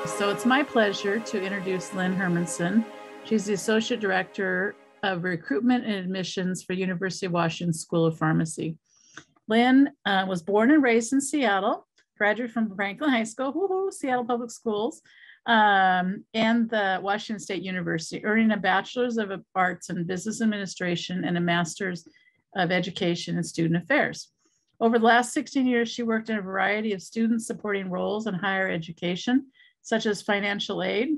So it's my pleasure to introduce Lynn Hermanson. She's the Associate Director of Recruitment and Admissions for University of Washington School of Pharmacy. Lynn was born and raised in Seattle, graduated from Franklin High School, Seattle Public Schools, and the Washington State University, earning a Bachelor's of Arts in Business Administration and a Master's of Education in Student Affairs. Over the last 16 years, she worked in a variety of student supporting roles in higher education, such as financial aid,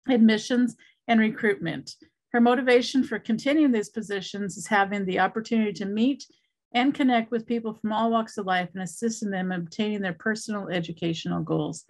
admissions, and recruitment. Her motivation for continuing these positions is having the opportunity to meet and connect with people from all walks of life and assisting them in obtaining their personal educational goals.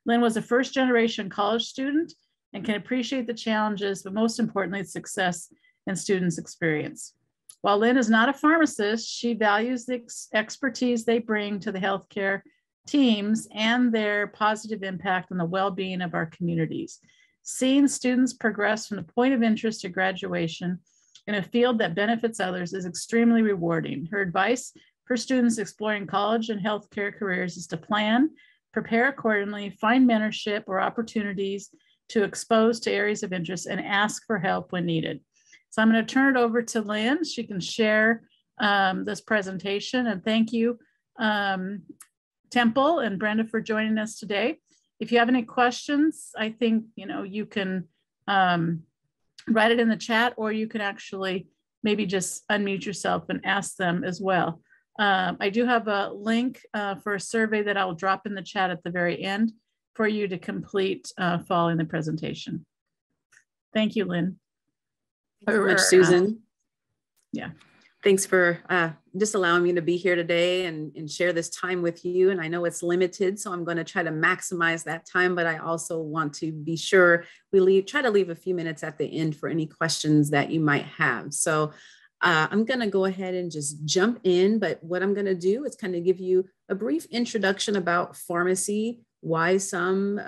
Lynn was a first-generation college student and can appreciate the challenges, but most importantly, the success and students' experience. While Lynn is not a pharmacist, she values the expertise they bring to the healthcare teams and their positive impact on the well-being of our communities. Seeing students progress from the point of interest to graduation in a field that benefits others is extremely rewarding. Her advice for students exploring college and healthcare careers is to plan, prepare accordingly, find mentorship or opportunities to expose to areas of interest, and ask for help when needed. So I'm going to turn it over to Lynn. She can share this presentation, and thank you, Temple and Brenda, for joining us today. If you have any questions, I think you can write it in the chat, or you can actually maybe just unmute yourself and ask them as well. I do have a link for a survey that I'll drop in the chat at the very end for you to complete following the presentation. Thank you, Lynn. Thanks so much, Susan. Yeah. Thanks for just allowing me to be here today and share this time with you. And I know it's limited, so I'm going to try to maximize that time, but I also want to be sure we try to leave a few minutes at the end for any questions that you might have. So I'm going to go ahead and just jump in, but what I'm going to do is kind of give you a brief introduction about pharmacy, why some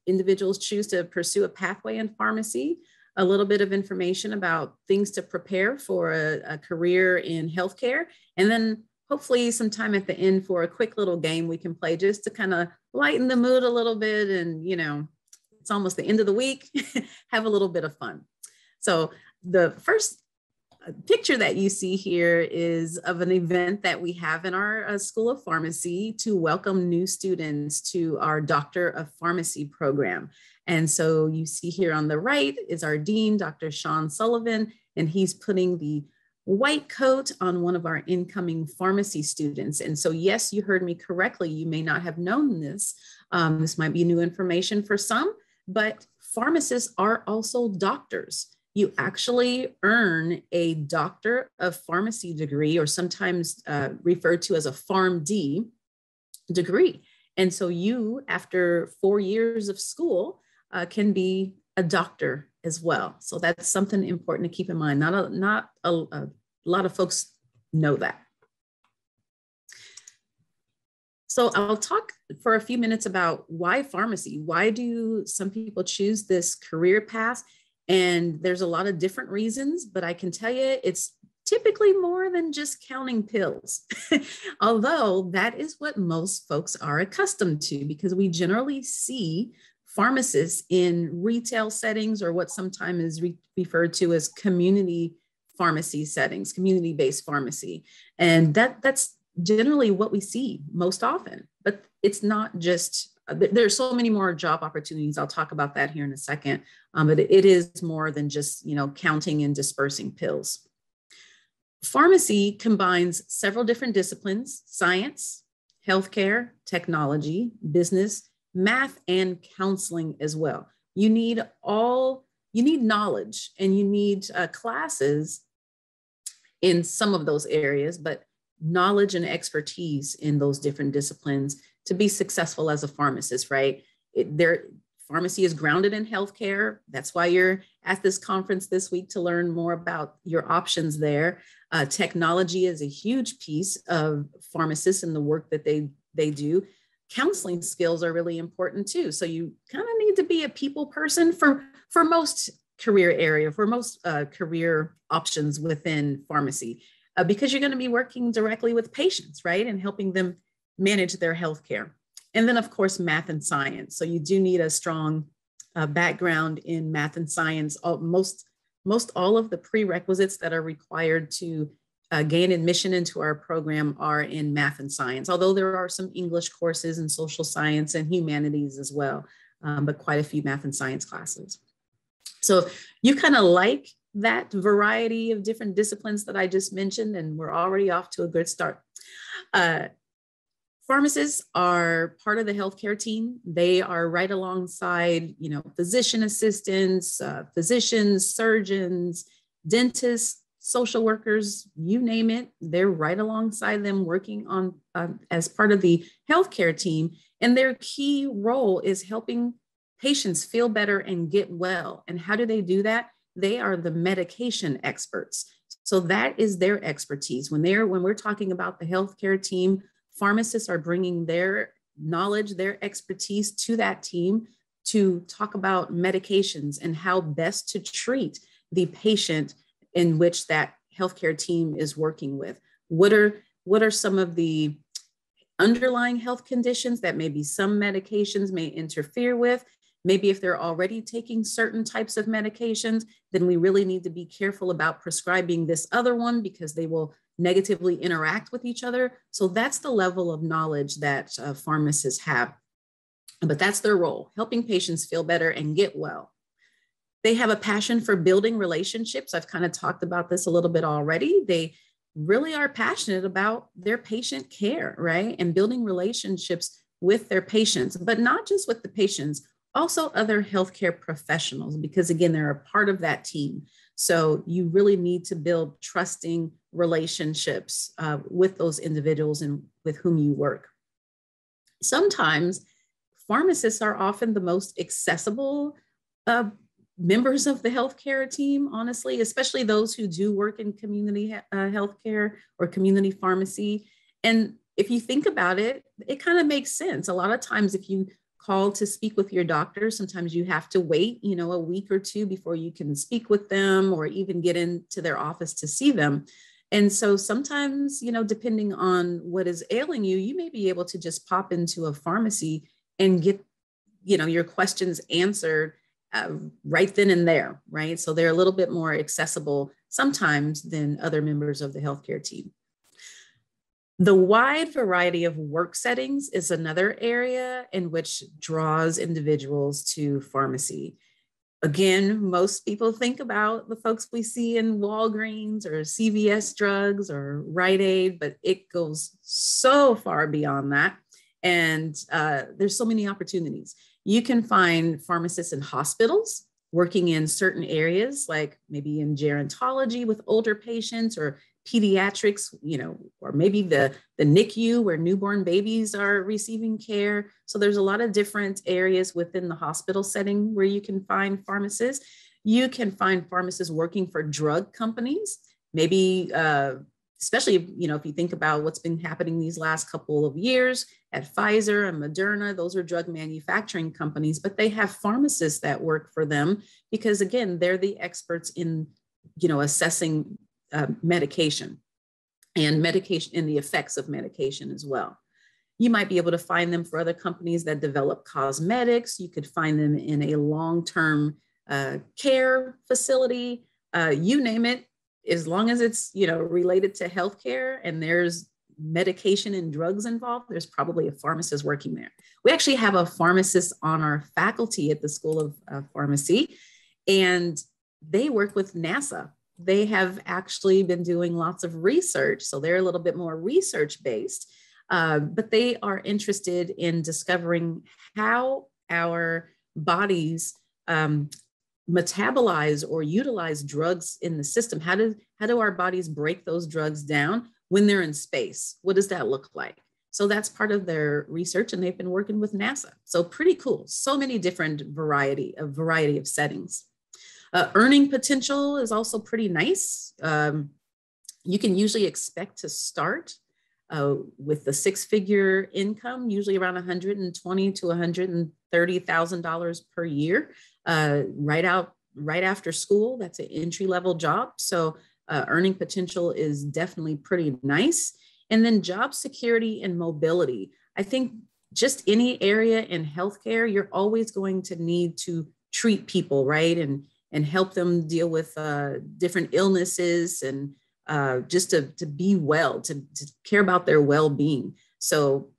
individuals choose to pursue a pathway in pharmacy, a little bit of information about things to prepare for a career in healthcare, and then hopefully some time at the end for a quick little game we can play just to kind of lighten the mood a little bit. And, it's almost the end of the week, have a little bit of fun. So the first picture that you see here is of an event that we have in our School of Pharmacy to welcome new students to our Doctor of Pharmacy program. And so you see here on the right is our dean, Dr. Sean Sullivan, and he's putting the white coat on one of our incoming pharmacy students. And so, yes, you heard me correctly. You may not have known this. This might be new information for some, but pharmacists are also doctors. You actually earn a Doctor of Pharmacy degree, or sometimes referred to as a PharmD degree. And so you, after 4 years of school, can be a doctor as well. So that's something important to keep in mind. Not a lot of folks know that. So I'll talk for a few minutes about why pharmacy. Why do some people choose this career path? And there's a lot of different reasons, but I can tell you it's typically more than just counting pills, although that is what most folks are accustomed to, because we generally see pharmacists in retail settings, or what sometimes is referred to as community pharmacy settings, community-based pharmacy. And that's generally what we see most often, but it's not just, there's so many more job opportunities. I'll talk about that here in a second, but it is more than just, counting and dispersing pills. Pharmacy combines several different disciplines: science, healthcare, technology, business, math, and counseling as well. You need knowledge, and you need classes in some of those areas, but knowledge and expertise in those different disciplines to be successful as a pharmacist, right? Pharmacy is grounded in healthcare. That's why you're at this conference this week, to learn more about your options there. Technology is a huge piece of pharmacists and the work that they do. Counseling skills are really important too. So you kind of need to be a people person for most career options within pharmacy, because you're going to be working directly with patients, right? And helping them manage their healthcare. And then of course, math and science. So you do need a strong background in math and science. Most all of the prerequisites that are required to gain admission into our program are in math and science, although there are some English courses in social science and humanities as well, but quite a few math and science classes. So you kind of like that variety of different disciplines that I just mentioned, and we're already off to a good start. Pharmacists are part of the healthcare team. They are right alongside, physician assistants, physicians, surgeons, dentists, social workers, you name it. They're right alongside them working on as part of the healthcare team. And their key role is helping patients feel better and get well. And how do they do that? They are the medication experts. So that is their expertise. When we're talking about the healthcare team, pharmacists are bringing their knowledge, their expertise to that team to talk about medications and how best to treat the patient in which that healthcare team is working with. What are some of the underlying health conditions that maybe some medications may interfere with? Maybe if they're already taking certain types of medications, then we really need to be careful about prescribing this other one because they will negatively interact with each other. So that's the level of knowledge that pharmacists have. But that's their role, helping patients feel better and get well. They have a passion for building relationships. I've kind of talked about this a little bit already. They really are passionate about their patient care, right? And building relationships with their patients, but not just with the patients, also other healthcare professionals, because again, they're a part of that team. So you really need to build trusting relationships with those individuals and with whom you work. Sometimes pharmacists are often the most accessible members of the healthcare team, honestly, especially those who do work in community healthcare or community pharmacy. And if you think about it, it kind of makes sense. A lot of times if you call to speak with your doctor, sometimes you have to wait, a week or two before you can speak with them or even get into their office to see them. And so sometimes, depending on what is ailing you, you may be able to just pop into a pharmacy and get, your questions answered right then and there, right? So they're a little bit more accessible sometimes than other members of the healthcare team. The wide variety of work settings is another area in which draws individuals to pharmacy. Again, most people think about the folks we see in Walgreens or CVS Drugs or Rite Aid, but it goes so far beyond that. And there's so many opportunities. You can find pharmacists in hospitals working in certain areas, like maybe in gerontology with older patients or pediatrics, or maybe the NICU where newborn babies are receiving care. So there's a lot of different areas within the hospital setting where you can find pharmacists. You can find pharmacists working for drug companies, maybe, especially, if you think about what's been happening these last couple of years at Pfizer and Moderna, those are drug manufacturing companies, but they have pharmacists that work for them because again, they're the experts in, assessing medication and the effects of medication as well. You might be able to find them for other companies that develop cosmetics. You could find them in a long-term care facility, you name it, as long as it's, related to healthcare and there's medication and drugs involved, there's probably a pharmacist working there. We actually have a pharmacist on our faculty at the School of Pharmacy, and they work with NASA. They have actually been doing lots of research. So they're a little bit more research-based, but they are interested in discovering how our bodies metabolize or utilize drugs in the system. How do our bodies break those drugs down when they're in space? What does that look like? So that's part of their research, and they've been working with NASA. So pretty cool. So many different variety of settings. Earning potential is also pretty nice. You can usually expect to start with the six-figure income, usually around $120,000 to $130,000 per year, right after school. That's an entry-level job. So earning potential is definitely pretty nice. And then job security and mobility. I think just any area in healthcare, you're always going to need to treat people, right? And help them deal with different illnesses and just to be well, to care about their well-being. So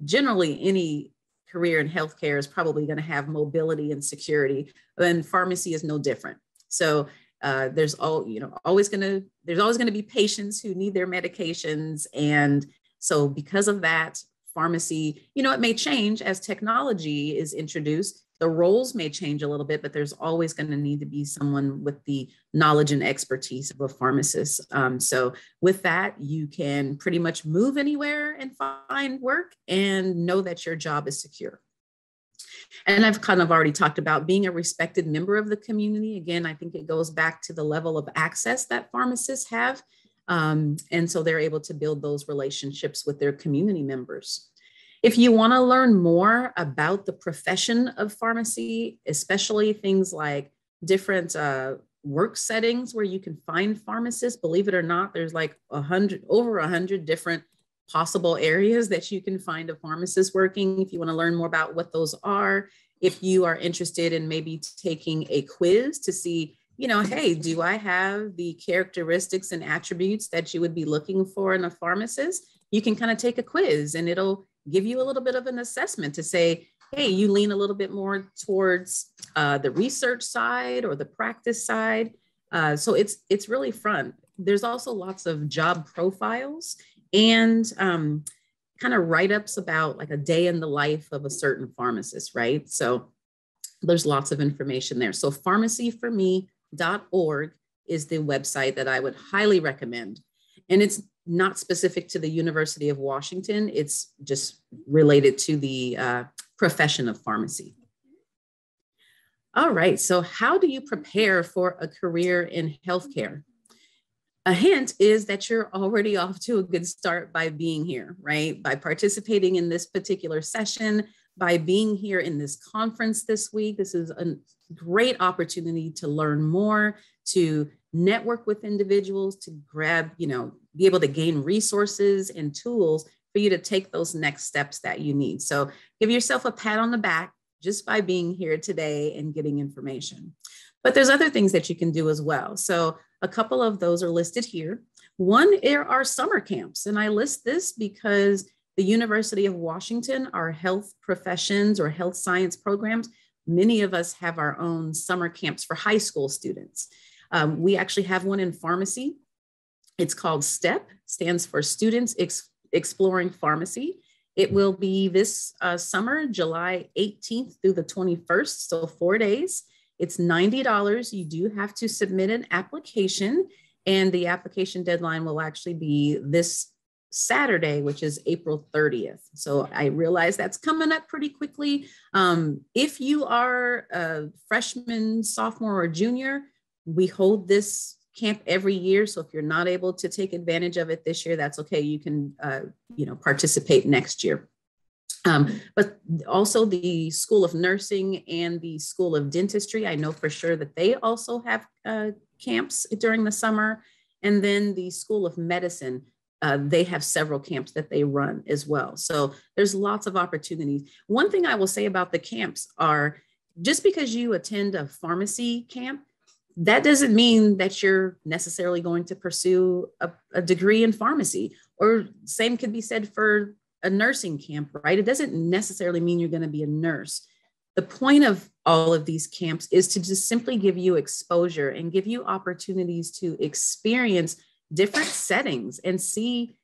generally any career in healthcare is probably going to have mobility and security, and pharmacy is no different. So there's always going to be patients who need their medications. And so because of that, pharmacy, it may change as technology is introduced. The roles may change a little bit, but there's always going to need to be someone with the knowledge and expertise of a pharmacist. So with that, you can pretty much move anywhere and find work and know that your job is secure. And I've kind of already talked about being a respected member of the community. Again, I think it goes back to the level of access that pharmacists have. And so they're able to build those relationships with their community members. If you want to learn more about the profession of pharmacy, especially things like different work settings where you can find pharmacists, believe it or not, there's like over 100 different possible areas that you can find a pharmacist working. If you want to learn more about what those are, if you are interested in maybe taking a quiz to see, hey, do I have the characteristics and attributes that you would be looking for in a pharmacist? You can kind of take a quiz and it'll give you a little bit of an assessment to say, hey, you lean a little bit more towards the research side or the practice side. So it's really fun. There's also lots of job profiles and kind of write-ups about like a day in the life of a certain pharmacist, right? So there's lots of information there. So pharmacyforme.org is the website that I would highly recommend. And it's not specific to the University of Washington. It's just related to the profession of pharmacy. All right, so how do you prepare for a career in healthcare? A hint is that you're already off to a good start by being here, right? By participating in this particular session, by being here in this conference this week. This is a great opportunity to learn more, to network with individuals, to grab, be able to gain resources and tools for you to take those next steps that you need. So give yourself a pat on the back just by being here today and getting information. But there's other things that you can do as well. So a couple of those are listed here. One are summer camps. And I list this because the University of Washington, our health professions or health science programs, many of us have our own summer camps for high school students. We actually have one in pharmacy. It's called STEP, stands for Students Exploring Pharmacy. It will be this summer, July 18th through the 21st, so 4 days. It's $90. You do have to submit an application, and the application deadline will actually be this Saturday, which is April 30th. So I realize that's coming up pretty quickly. If you are a freshman, sophomore, or junior, we hold this camp every year. So if you're not able to take advantage of it this year, that's okay. You can, participate next year. But also the School of Nursing and the School of Dentistry, I know for sure that they also have camps during the summer. And then the School of Medicine, they have several camps that they run as well. So there's lots of opportunities. One thing I will say about the camps are just because you attend a pharmacy camp, that doesn't mean that you're necessarily going to pursue a degree in pharmacy, or same could be said for a nursing camp, right? It doesn't necessarily mean you're going to be a nurse. The point of all of these camps is to just simply give you exposure and give you opportunities to experience different settings and see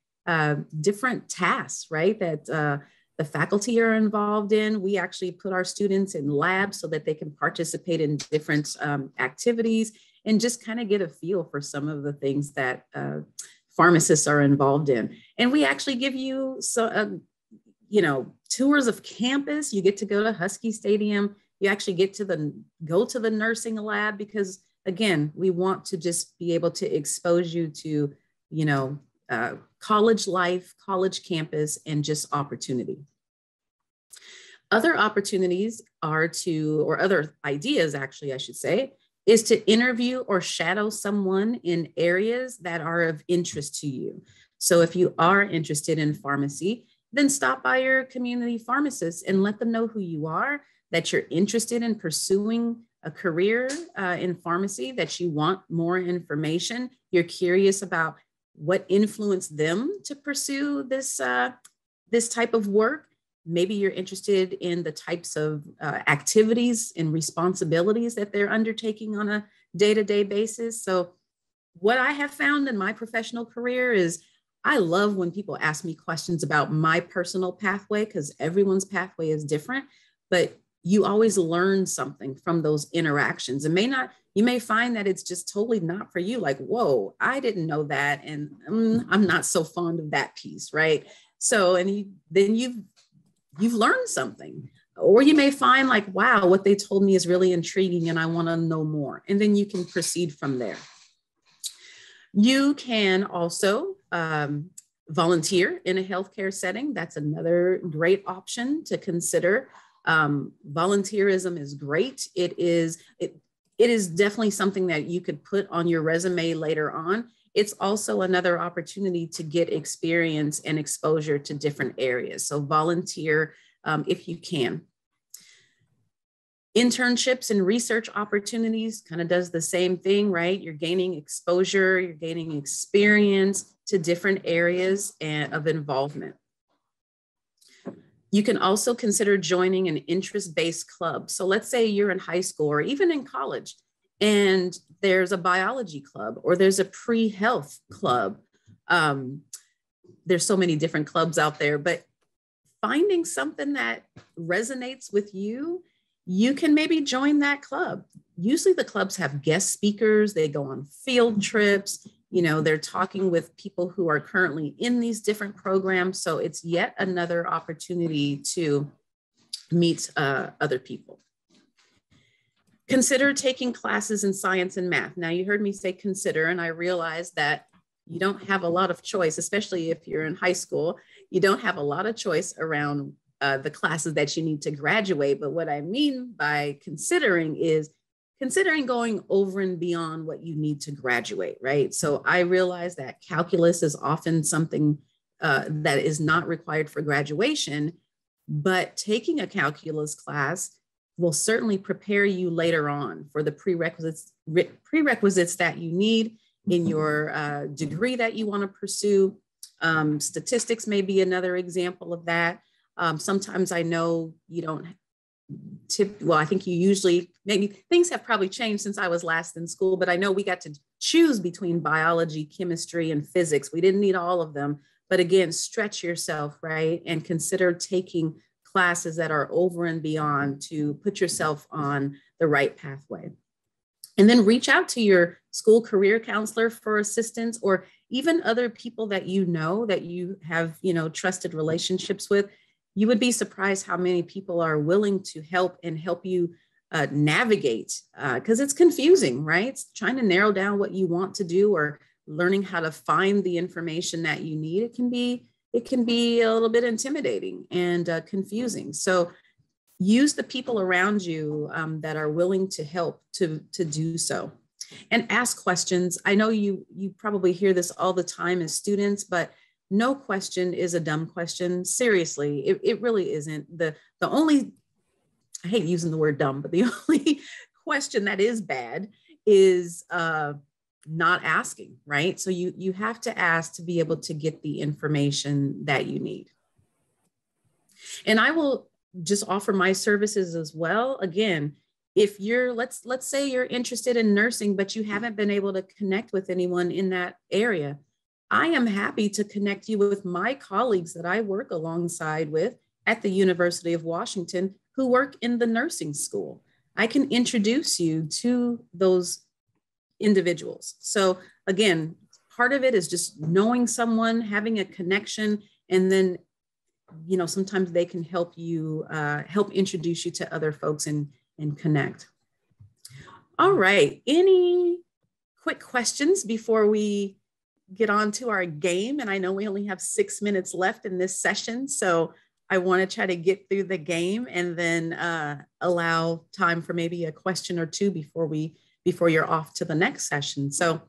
different tasks, right? That the faculty are involved in. We actually put our students in labs so that they can participate in different activities and just kind of get a feel for some of the things that pharmacists are involved in. And we actually give you tours of campus. You get to go to Husky Stadium. You actually get to go to the nursing lab, because again, we want to just be able to expose you to, college life, college campus, and just opportunity. Other opportunities or other ideas, actually, I should say, is to interview or shadow someone in areas that are of interest to you. So if you are interested in pharmacy, then stop by your community pharmacist and let them know who you are, that you're interested in pursuing a career in pharmacy, that you want more information. You're curious about what influenced them to pursue this type of work. Maybe you're interested in the types of activities and responsibilities that they're undertaking on a day-to-day basis. So what I have found in my professional career is I love when people ask me questions about my personal pathway, because everyone's pathway is different, but you always learn something from those interactions. You may find that it's just totally not for you. Like, whoa, I didn't know that. And I'm not so fond of that piece, right? So, then you've learned something. Or you may find like, wow, what they told me is really intriguing and I want to know more. And then you can proceed from there. You can also volunteer in a healthcare setting. That's another great option to consider. Volunteerism is great. It is definitely something that you could put on your resume later on. It's also another opportunity to get experience and exposure to different areas. So volunteer if you can. Internships and research opportunities kind of does the same thing, right? You're gaining exposure, you're gaining experience to different areas of involvement. You can also consider joining an interest-based club. So let's say you're in high school or even in college, and there's a biology club or there's a pre-health club. There's so many different clubs out there, but finding something that resonates with you, you can maybe join that club. Usually the clubs have guest speakers, they go on field trips, they're talking with people who are currently in these different programs. So it's yet another opportunity to meet other people. Consider taking classes in science and math. Now you heard me say consider, and I realize that you don't have a lot of choice, especially if you're in high school. You don't have a lot of choice around the classes that you need to graduate. But what I mean by considering is considering going over and beyond what you need to graduate, right? So I realize that calculus is often something that is not required for graduation, but taking a calculus class will certainly prepare you later on for the prerequisites that you need in your degree that you want to pursue. Statistics may be another example of that. Sometimes I know you don't I think you usually, maybe things have probably changed since I was last in school, but I know we got to choose between biology, chemistry, and physics. We didn't need all of them, but again, stretch yourself, right? And consider taking classes that are over and beyond to put yourself on the right pathway. And then reach out to your school career counselor for assistance, or even other people that that you have, trusted relationships with. You would be surprised how many people are willing to help you navigate, because it's confusing, right? It's trying to narrow down what you want to do or learning how to find the information that you need. It can be a little bit intimidating and confusing. So use the people around you that are willing to help to do so. And ask questions. I know you probably hear this all the time as students, but no question is a dumb question. Seriously, it really isn't. The only, I hate using the word dumb, but the only question that is bad is not asking, right? So you have to ask to be able to get the information that you need. And I will just offer my services as well. Again, if you're, let's say you're interested in nursing, but you haven't been able to connect with anyone in that area, I am happy to connect you with my colleagues that I work alongside with at the University of Washington who work in the nursing school. I can introduce you to those individuals. So again, part of it is just knowing someone, having a connection, and then, sometimes they can help you, help introduce you to other folks and connect. All right, any quick questions before we get on to our game? And I know we only have 6 minutes left in this session, so I want to try to get through the game and then allow time for maybe a question or two before you're off to the next session. So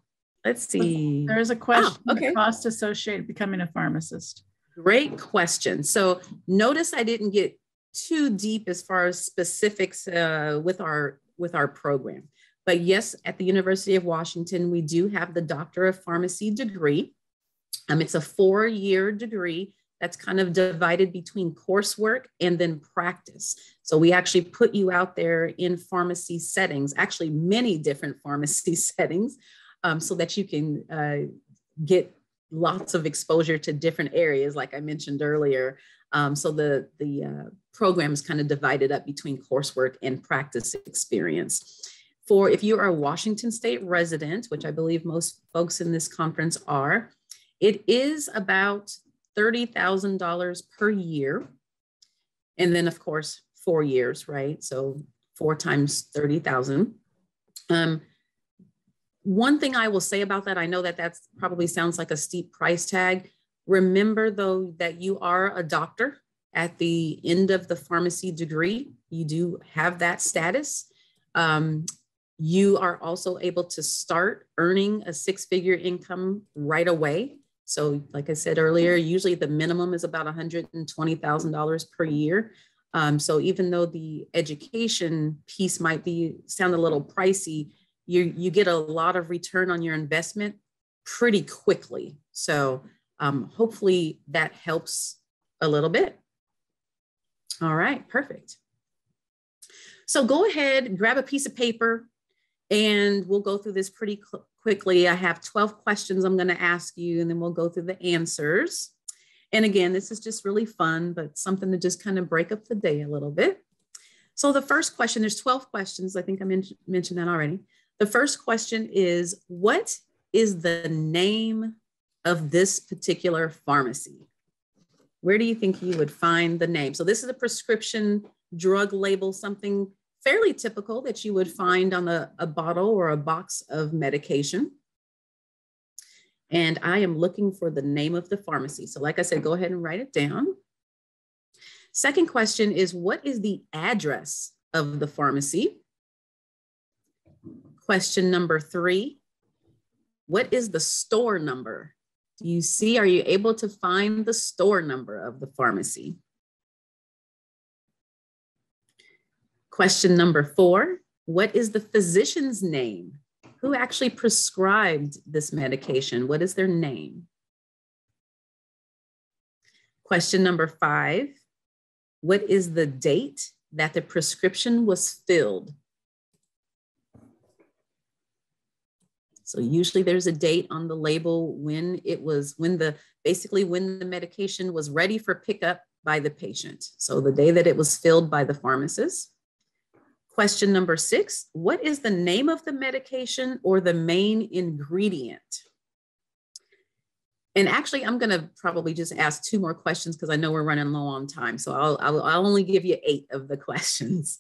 let's see. There is a question. The cost associated with becoming a pharmacist. Great question. So notice I didn't get too deep as far as specifics with our program. But yes, at the University of Washington, we do have the Doctor of Pharmacy degree. It's a 4-year degree that's kind of divided between coursework and then practice. So we actually put you out there in pharmacy settings, actually many different pharmacy settings, so that you can get lots of exposure to different areas, like I mentioned earlier. So the program is kind of divided up between coursework and practice experience. If you are a Washington State resident, which I believe most folks in this conference are, it is about $30,000 per year. And then of course, 4 years, right? So 4 times 30,000. One thing I will say about that, I know that that probably sounds like a steep price tag. Remember though, that you are a doctor at the end of the pharmacy degree. You do have that status. You are also able to start earning a 6-figure income right away. So like I said earlier, usually the minimum is about $120,000 per year. So even though the education piece might sound a little pricey, you get a lot of return on your investment pretty quickly. So hopefully that helps a little bit. All right, perfect. So go ahead, grab a piece of paper, and we'll go through this pretty quickly. I have 12 questions I'm going to ask you, and then we'll go through the answers. And again, this is just really fun, but something to just kind of break up the day a little bit. So the first question, there's 12 questions. I think I mentioned that already. The first question is, what is the name of this particular pharmacy? Where do you think you would find the name? So this is a prescription drug label, something fairly typical that you would find on a bottle or a box of medication. And I am looking for the name of the pharmacy. So like I said, go ahead and write it down. Second question is, what is the address of the pharmacy? Question number 3, what is the store number? Do you see, are you able to find the store number of the pharmacy? Question number 4, what is the physician's name? Who actually prescribed this medication? What is their name? Question number 5, what is the date that the prescription was filled? So usually there's a date on the label when the medication was ready for pickup by the patient. So the day that it was filled by the pharmacist. Question number 6, what is the name of the medication or the main ingredient? And actually, I'm gonna probably just ask 2 more questions because I know we're running low on time. So I'll only give you 8 of the questions.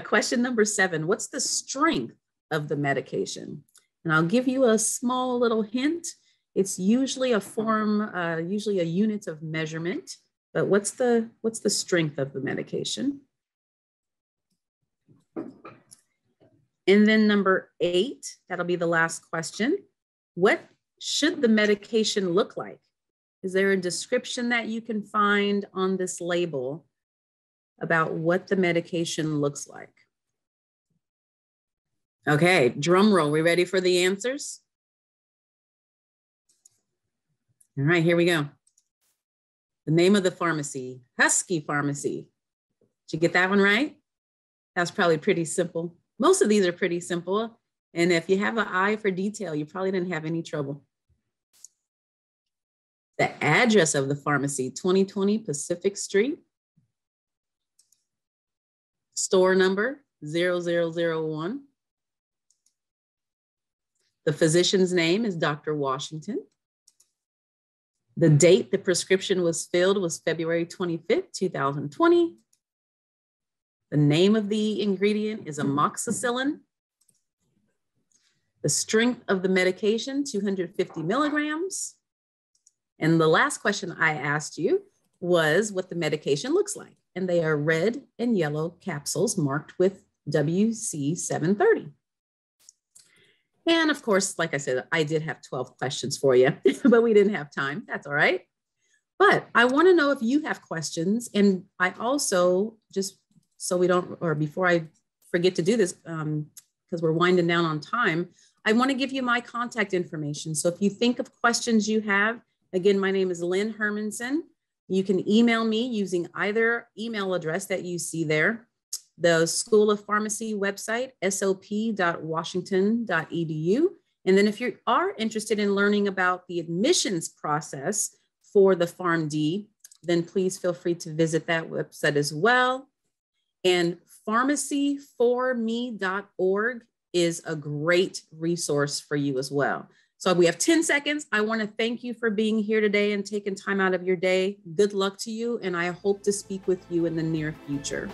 Question number 7, what's the strength of the medication? And I'll give you a small little hint. It's usually usually a unit of measurement, but what's the strength of the medication? And then number 8, that'll be the last question. What should the medication look like? Is there a description that you can find on this label about what the medication looks like? Okay, drum roll. We ready for the answers? All right, here we go. The name of the pharmacy, Husky Pharmacy. Did you get that one right? That's probably pretty simple. Most of these are pretty simple. And if you have an eye for detail, you probably didn't have any trouble. The address of the pharmacy, 2020 Pacific Street. Store number 0001. The physician's name is Dr. Washington. The date the prescription was filled was February 25th, 2020. The name of the ingredient is amoxicillin. The strength of the medication, 250 milligrams. And the last question I asked you was what the medication looks like. And they are red and yellow capsules marked with WC730. And of course, like I said, I did have 12 questions for you, but we didn't have time. That's all right. But I want to know if you have questions. And I also, just so we don't, or before I forget to do this, because we're winding down on time, I want to give you my contact information. So if you think of questions you have, again, my name is Lynn Hermanson. You can email me using either email address that you see there, the School of Pharmacy website, sop.washington.edu. And then if you are interested in learning about the admissions process for the PharmD, then please feel free to visit that website as well. And pharmacyforme.org is a great resource for you as well. So we have 10 seconds. I want to thank you for being here today and taking time out of your day. Good luck to you, and I hope to speak with you in the near future.